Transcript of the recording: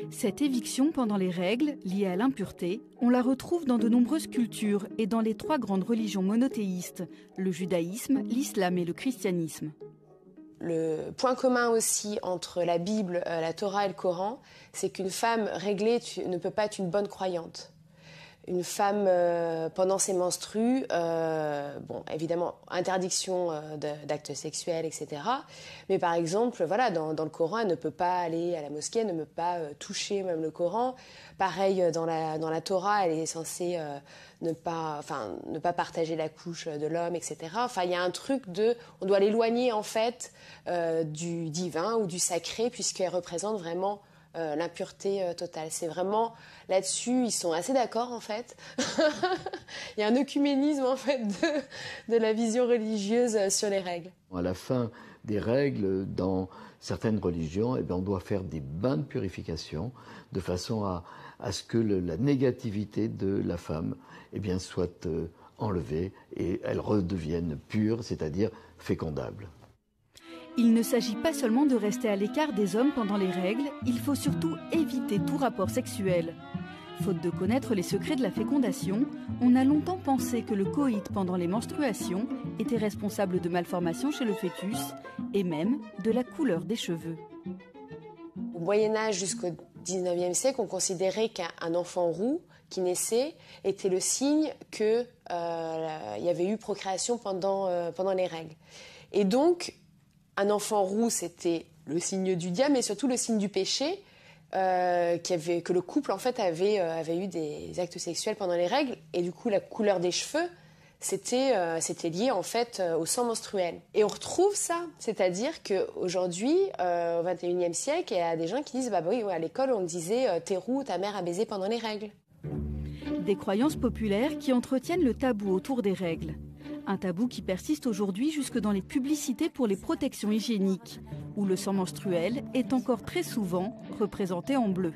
Cette éviction pendant les règles, liée à l'impureté, on la retrouve dans de nombreuses cultures et dans les 3 grandes religions monothéistes, le judaïsme, l'islam et le christianisme. Le point commun aussi entre la Bible, la Torah et le Coran, c'est qu'une femme réglée ne peut pas être une bonne croyante. Une femme, pendant ses menstrues, évidemment, interdiction d'actes sexuels, etc. Mais par exemple, voilà, dans le Coran, elle ne peut pas aller à la mosquée, elle ne peut pas toucher même le Coran. Pareil, dans la Torah, elle est censée ne pas partager la couche de l'homme, etc. Enfin, il y a un truc on doit l'éloigner, en fait, du divin ou du sacré, puisqu'elle représente vraiment l'impureté totale. C'est vraiment là-dessus, ils sont assez d'accord en fait. Il y a un œcuménisme en fait de la vision religieuse sur les règles. À la fin des règles, dans certaines religions, on doit faire des bains de purification de façon à ce que la négativité de la femme soit enlevée et elle redevienne pure, c'est-à-dire fécondable. Il ne s'agit pas seulement de rester à l'écart des hommes pendant les règles, il faut surtout éviter tout rapport sexuel. Faute de connaître les secrets de la fécondation, on a longtemps pensé que le coït pendant les menstruations était responsable de malformations chez le fœtus et même de la couleur des cheveux. Au Moyen-Âge jusqu'au XIXe siècle, on considérait qu'un enfant roux qui naissait était le signe qu'il y avait eu procréation pendant les règles. Et donc, un enfant roux, c'était le signe du diable, mais surtout le signe du péché, que le couple en fait avait eu des actes sexuels pendant les règles, et du coup la couleur des cheveux, c'était lié en fait au sang menstruel. Et on retrouve ça, c'est-à-dire qu'aujourd'hui, au XXIe siècle, il y a des gens qui disent à l'école on disait t'es roux, ta mère a baisé pendant les règles. Des croyances populaires qui entretiennent le tabou autour des règles. Un tabou qui persiste aujourd'hui jusque dans les publicités pour les protections hygiéniques, où le sang menstruel est encore très souvent représenté en bleu.